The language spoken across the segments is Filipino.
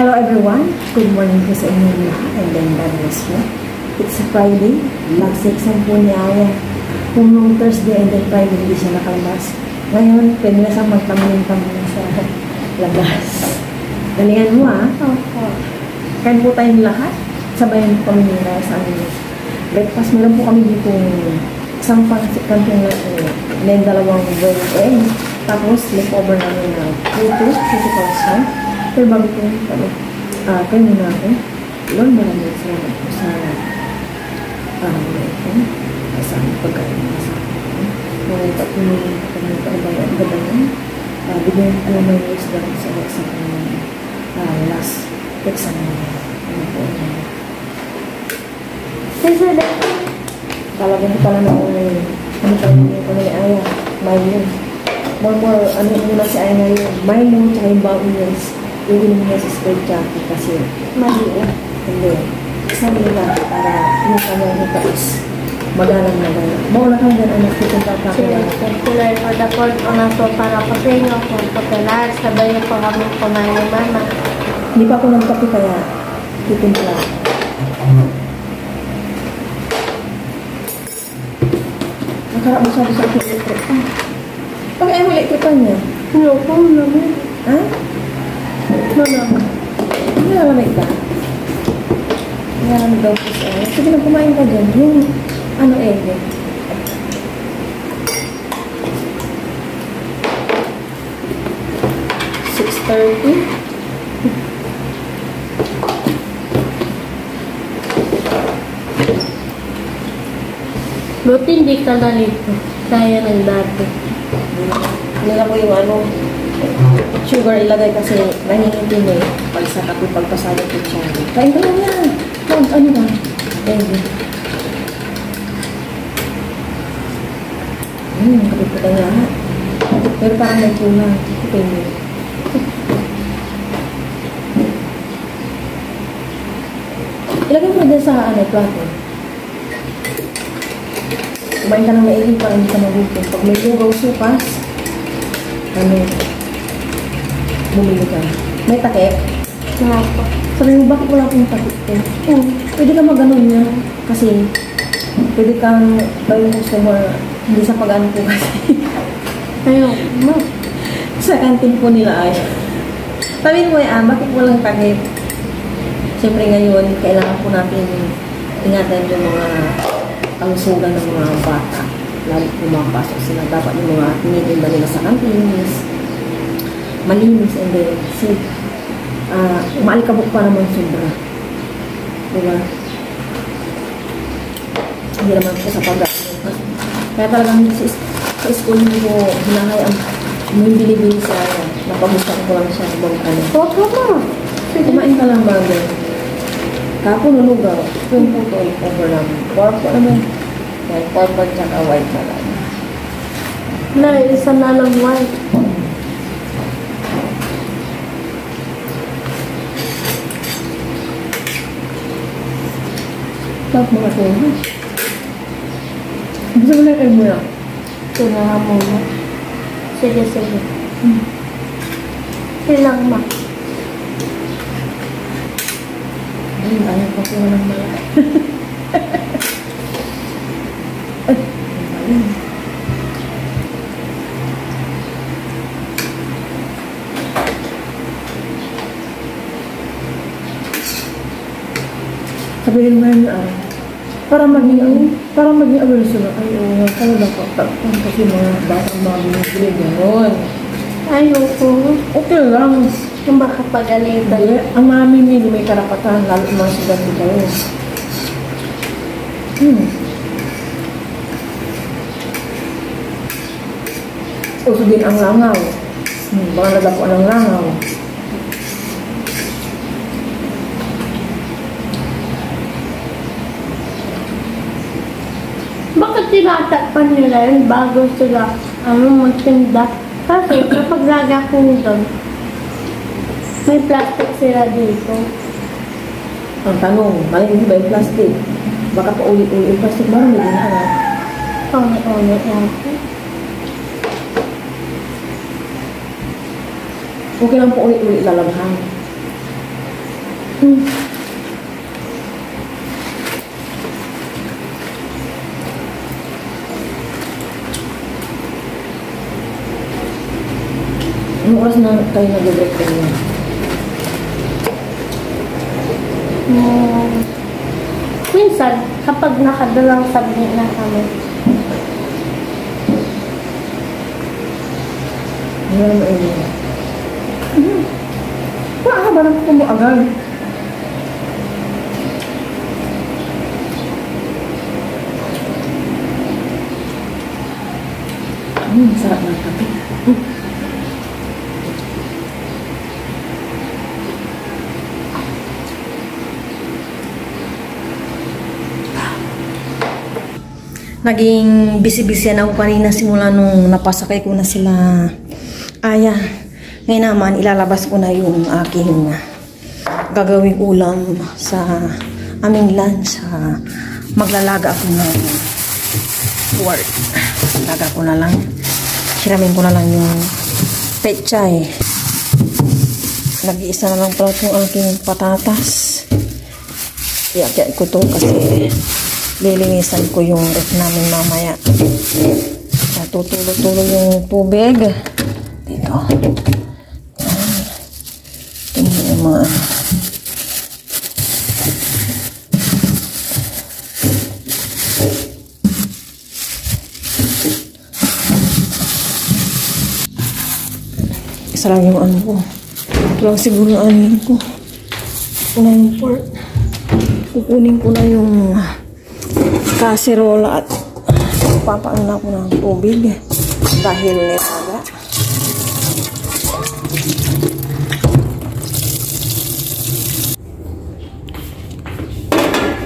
Hello everyone, good morning po sa inyong lahat and then God bless you. It's a Friday, last exam po ni Aya. Kung nung Thursday and then Friday hindi siya nakalabas. Ngayon, pwede na siyang magtamilin-tamilin sa labas. Galingan mo Opo. Kain po tayong lahat. Sabayan po kami nila sa amin. Breakfast, meron po kami dito isang kantong and dalawang boiled egg. Tapos, leftover namin na puto kalso. Pero bago po kayo muna ako. Lord, maraming salamat po sa ito. Sa pagkain mo sa akin. Mga patuloy kami paibaya ang gabayan. Bigyan alam mo yung wisdom sa kanyang last exam mo. Ano po yun? Talagang pala na ako ngayon. Ano pa yung Aya? Milo. More, ano muna si Aya ngayon? Milo, tsaka yung baon yun. Iinom niya sa straight coffee kasi maliit. Hindi. Sabi nila para yung kanyang hukais. Magalang. Mauna kang ganun anak ko kung tatakulan. Tulad ko na po so para ko sa inyo kung popular. Sabay niyo po kami kumain ni Mama. Hindi pa ako nagkape kaya titimpla. Nakarap masyado sa aking electric. Pag ayaw mo electrican niya? Hindi po naman. Ha? Malamig. Hindi nalamig ka? Nalamig daw po siya. Sige lang, kumain ka dyan. Yung ano egg. 6:30. Buti hindi ka nalito. Kaya ng dati. Nila ko yung ano, sugar ilagay kasi nahingintin eh. Pag sa kape, pagpasado ko siya. Kain ka lang yan. Ano ba? Egg. Kapit ko tayo lahat. Pero parang may kulang. Okay mo. Ilagay mo din sa plato. Kumain ka ng maiging para hindi ka magutom. Pag may lugaw supas, bumili ka. May takip? Nga po. Sabi mo, bakit wala akong takip ko? Pwede ka mag-ganon niya. Kasi, pwede kang gawin customer hindi sa pag-ano po kasi. Ayun. Sa kantin po nila ay. Sabihin mo bakit walang takip? Siyempre ngayon, kailangan po natin ingatan yung mga kalusugan ng mga bata. Lalo pumapasok sila. Dapat yung mga tinitinda nila sa kantin is malinis and then safe. Maalikabok pa naman sobra. Diba? Hindi naman po sa pag-ano. Kaya talagang sa school mo hinahayaan mo yung bilibili sa napagustuhan ko lang siya mag-ano. Kumain ka lang bago. Kapon lugaw. Yung puto over namin. Pork po naman. Kaya pork at saka white na lang. Isa na lang white. Tapos mga tulo. Gusto mo na kayo muna? Ito na nga muna. Sige. Silang ma. Ayaw pa po ng malaki. Sabihin mo yun, para maging awareness na, ay, oo, kaya dapat takpan kasi mga batang mga binibili gano'n. Ayoko. Okay lang. Yung makapagalitan. Ang mami nila may karapatan, lalo mga sigati kayo. Uso din ang langaw. Baka nadapo ng langaw. Bakit tinatakpan nila yun bago sila magtinda? Kasi kapag lagakin doon, may plastic sila dito. Ang tanong, malinis ba yung plastic? Baka pa uli-uli yung plastic, marami din na. Uli-uli yan. Okay lang po uli-uli lalabhan. Anong oras na kayo nag-break kayo? Minsan, kapag nakadalang submit na kami. Hindi mo mainit. Paano ba lang kung mo agad? Sarap ng kape. Naging busy-busy na ako kanina simula nung napasakay ko na sila Aya. Ngayon naman, ilalabas ko na yung aking gagawing ulam sa aming lunch. Maglalaga ako ng pork. Laga ko na lang. Hiramin ko na lang yung pechay. Nag-iisa na lang pala itong aking patatas. Iakit ko to kasi lilinisan ko yung ref namin mamaya. Tutulo-tulo yung tubig. Dito. Tingnan yung mga isa lang yung ano ko. Ito lang siguro yung anin ko. Ito na yung pork. Kukunin ko na yung kaserola at papaan na ako ng tubig dahil netaga.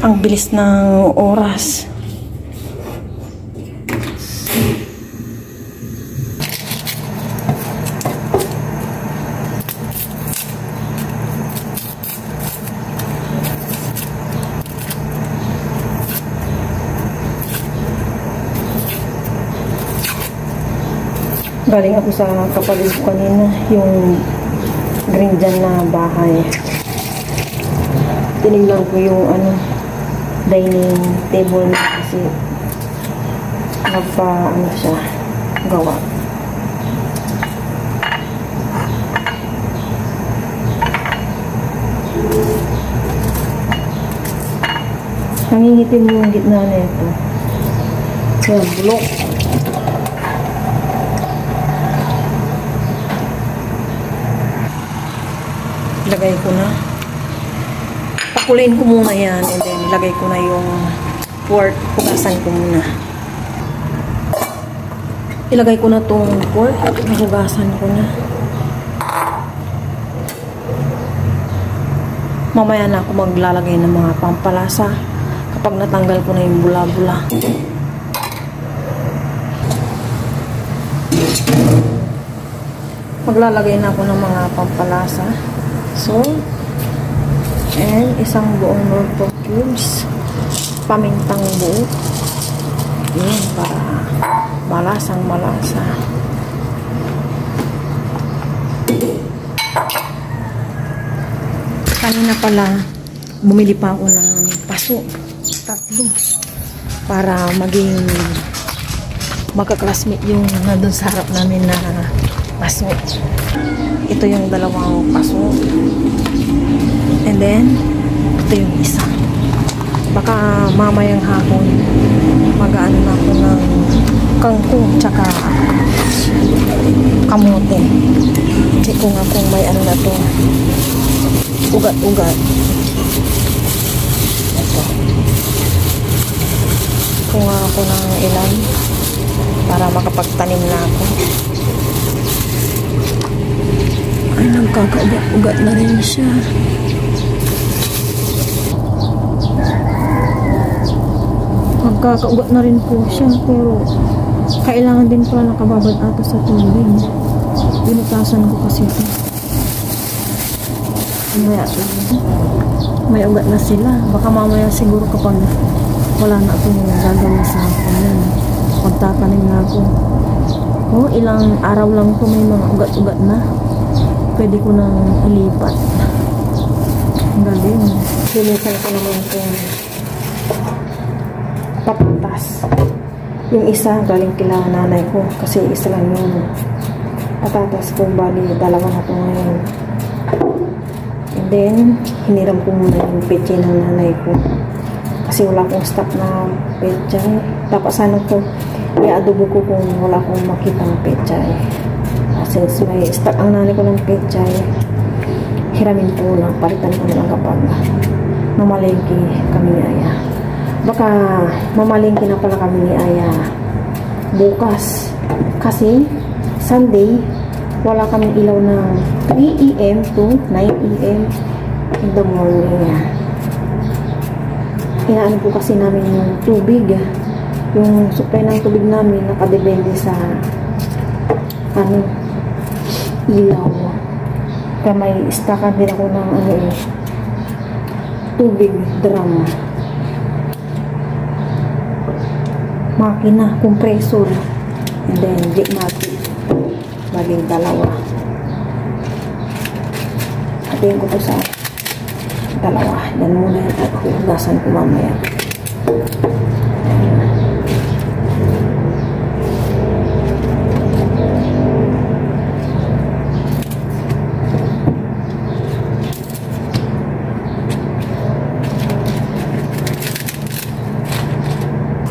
Ang bilis ng oras. Galing ako sa kapatid ko kanina, yung green dyan na bahay. Tinignan ko yung dining table na kasi siya gawa. Nangingitim yung gitna na ito. Yan, bulok. Lagay ko na. Pakulain ko muna yan and then ilagay ko na yung pork. Hugasan ko muna. Ilagay ko na tong pork. Hugasan ko na. Mamaya na ako maglalagay ng mga pampalasa kapag natanggal ko na yung bula-bula. Maglalagay na ako ng mga pampalasa. Salt and isang buong Norfolk cubes, pamintang buo. Yan, para malasang malasa. Kanina pala bumili pa ako ng paso, 3 para maging magka-classmate yung nandun sa harap namin na paso. Ito yung 2 paso. And then, ito yung isa. Baka mamayang hapon, mag-ano na ako ng kangkong tsaka kamote. Check ko nga kung may ano na to. Ugat-ugat. Ito. Kuha ako ng ilan para makapagtanim na ako. Ay, nagkakaugat-ugat na rin siya. Nagkakaugat na rin po siya, pero kailangan din pala nakababad ato sa tubig. Binutasan ko kasi ito. May ugat na sila. Baka mamaya siguro kapag wala na akong gagawin sa hapon yan, magtatanim na ako. Oh, ilang araw lang to may mga ugat-ugat na. Pwede ko nang ilipat. Ang galing. Linisan ko naman itong patatas. Yung isa galing kila nanay ko kasi isa lang yung patatas ko. Bali, dalawa na ito ngayon. And then, hiniram ko muna yung peche ng nanay ko. Kasi wala akong stock na peche. Tapos sana ko i-adobo ko kung wala akong makita ng peche. Since may stock ang nanay ko ng peche, hiramin ko na palitan ko na lang kapag mamalengke kami ni Aya. Baka mamalengke na pala kami ni Aya bukas. Kasi Sunday, wala kaming ilaw ng 3 AM to 9 AM in the morning. Inaano po kasi namin yung tubig. Yung supply ng tubig namin nakadepende sa ilaw. Kaya may stockan din ako ng tubig drum. Makina, compressor. And then, jigmati. Maging dalawa. Hatiin ko to sa dalawa. Dan muna yan at hugasan ko mamaya.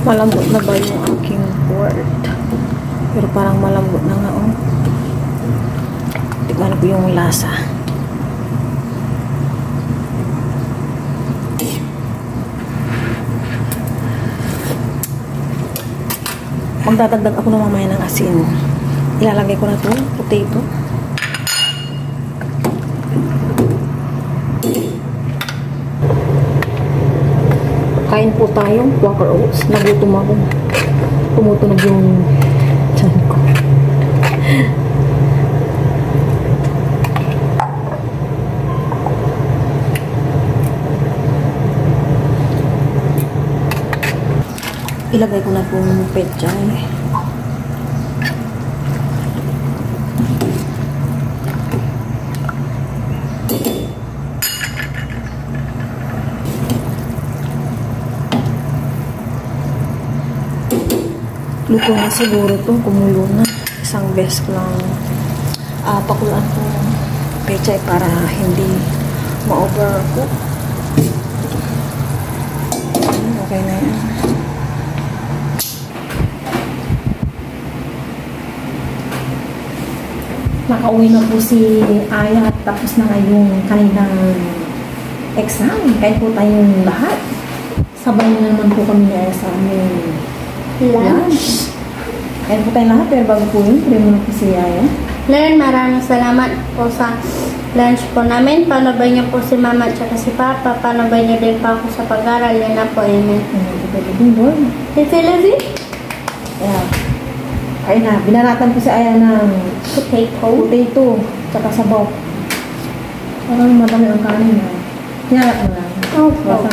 Malambot na ba yung aking board? Pero parang malambot na nga, oh. Tignan ko yung lasa. Magdadagdag ako na mamaya ng asin. Ilalagay ko na ito, potato. Kain po tayo, Quaker Oats. Nagutom ako. Tumutunog yung tiyan ko. Ilagay ko na po yung pechay. Luto na siguro to, kumulo na. Isang beses ko lang pakulaan ko pechay para hindi ma-overcook. Okay na yan. Nakauwi na po si Aya at tapos na yung kanilang exam. Kaya po tayong lahat. Sabay na naman po kami na sa aming lunch. Kaya po tayong lahat. Pero bago po yun, pwede mo na po si Aya. Lern, maraming salamat po sa lunch po namin. Panabay niyo po si Mama at si Papa. Panabay niyo din pa ako sa pag-aral. Yan na po, amen. Pwede din doon. Sila din? Yeah. Ayun na, binaratan ko si Aya ng potato, tsaka sabaw. Parang madami ang kanin na. Hinalap mo lang. Opo.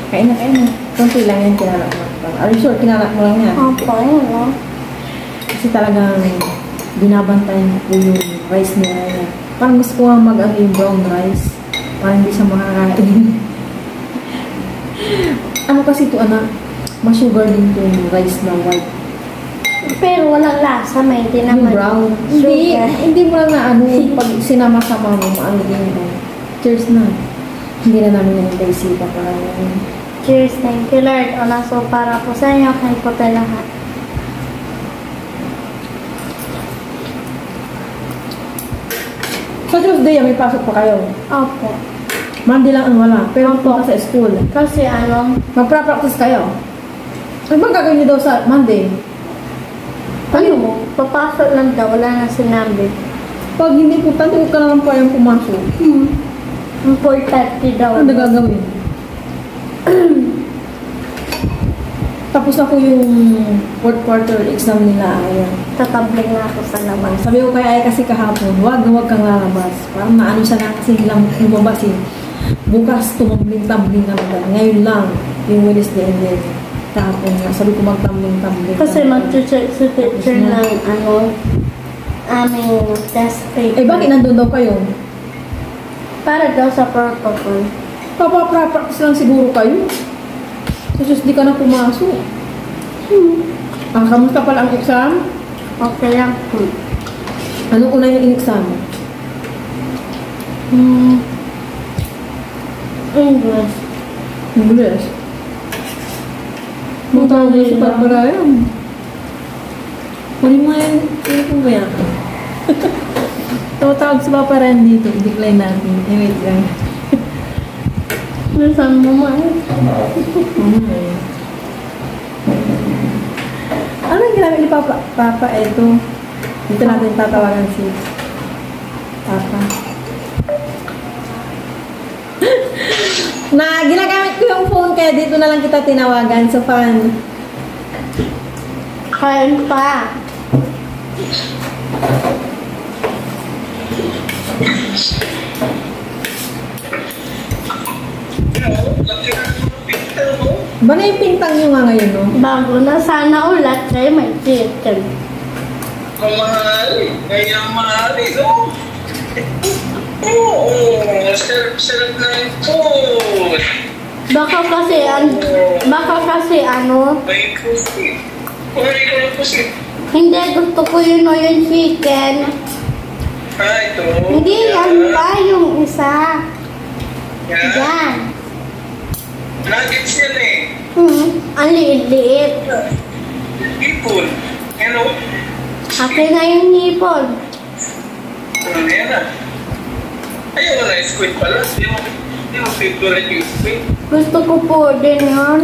Kain na. Kunti lang yan, kinalap mo. Are you sure, kinalap mo lang yan? Opo, yun lang. Kasi talagang binabantayan ko yung rice niya. Parang gusto ko nga yung brown rice. Parang hindi siya makakain. Ano kasi ito, anak? Masugar din yung rice na white. Pero walang lasa, may hindi naman. Yung brown. Hindi mo lang na pag sinama-sama mo, maano din yun. Cheers na. Hindi na namin nangintay sipa para yun. Cheers, thank you Lord. O so para po sa inyo, kain po tayo lahat. Sa Tuesday, may pasok pa kayo? Opo. Monday lang ang wala. Pero punta sa school. Kasi magpa-practice kayo. Ano bang gagawin niyo daw sa Monday? Ano mo? Papasok lang daw. Wala na sinabi. Pag hindi punta, huwag ka naman pa yung pumasok. Importante daw. Ano gagawin? Tapos ako yung fourth quarter exam nila. Ayan. Tatabling na ako sa labas. Sabi ko kaya kasi kahapon, huwag kang lalabas. Parang naano siya na kasi lang lumabas eh. Bukas tumambling-tambling na naman. Ngayon lang, yung Wednesday and then kahapon nga. Sabi ko magtambling-tambling. Kasi mag-check si teacher ng aming test paper. Eh bakit nandun daw kayo? Para daw sa protocol. Papapractice lang siguro kayo. Kasi di ka na pumasok. Kamusta pala ang exam? Okay lang po. Anong una yung in-exam mo? English. English. Magtawag mo sa Pagbarayam. Huli mo yan. Ano po ba yan? Tawag sa Papa Ren dito. I-decline natin. Wait lang. Nasaan mo man? Ano yung ginamit ni Papa? Papa, eto. Dito natin tatawagan si Papa. Na ginagamit ko yung phone kaya dito na lang kita tinawagan. So, fun. Kain pa. Ba na yung pintang nyo nga ngayon, no? Bago na sana ulat kayo may chicken. Mahal. Ngayon mahal ito. Oo. Sarap na ito. Baka kasi ano, May pusit. Kumain ko ng pusit. hindi gusto ko yun o yung chicken. Ito. Hindi, yan pa yung isa. Yan. Yan. Nuggets yan eh. Ang liit-liit. Ipon. Ano? Akin na yung hipon. Yan na. Ayaw mo na squid pala. Hindi mo favorite yung squid. Gusto ko po din yun.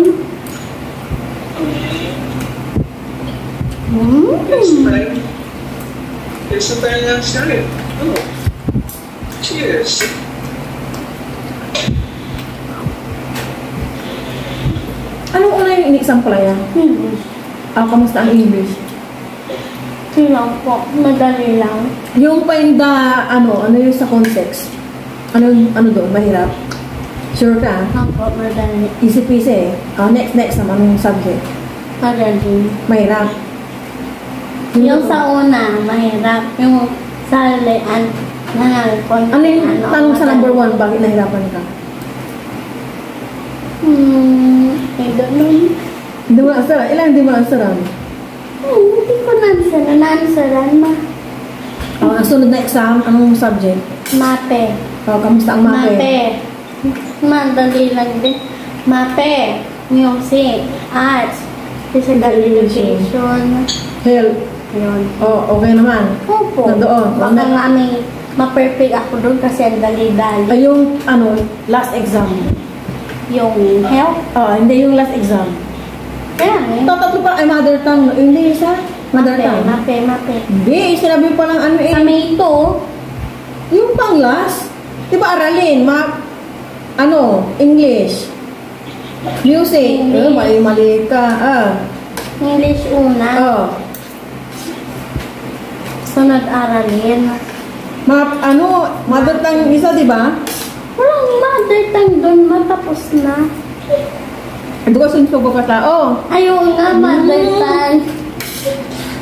Next time. Next time nga siya rin. Oh. Cheers. Anong una yung in-exam pala yan? English. Kamusta ang English? Silang po. Madali lang. Yung find the, ano yung sa context? Ano doon? Mahirap? Sure ka? Ako, madali. Easy peasy eh. Next naman yung subject. Madali. Mahirap. Yung sa una, mahirap. Yung sa lian, Ano yung tanong sa number 1? Bakit nahirapan ka? I don't know. Hindi mo answeran. Ilan hindi mo answeran? Hindi ko nansaran ma. Ang sunod na exam, anong subject? Mape. Kamusta ang mape? Mape. Madali lang din. Mape. Music. Arts. Physical education. Health. Yun. Okay naman. Opo. Nandoon. Baka nga may ma-perfect ako doon kasi ang dali-dali. Ay, yung last exam. Yung health. Hindi yung last exam. Kaya eh. Tatlo pa ay mother tongue. Hindi isa. Mother tongue. Mape. Hindi, sinabi pa lang Sa may ito, yung pang last. Diba aralin? English. Music. English. Mali ka. English una. Sunod aralin. Mother tongue isa, diba? Walang mother tongue doon, matapos na. Education ko ba tao? Ayaw nga, mother tongue.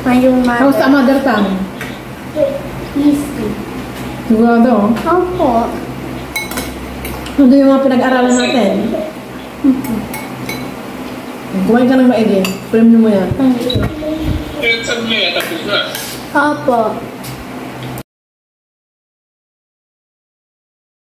Ayaw Kamusta mother. mother tongue? Easy. Sigurado. Opo. Ano yung mga pinag-aralan natin? Kumain ka ng maigi. Premium mo yan. Thank you. Exam mo yan. Tapos na. Opo.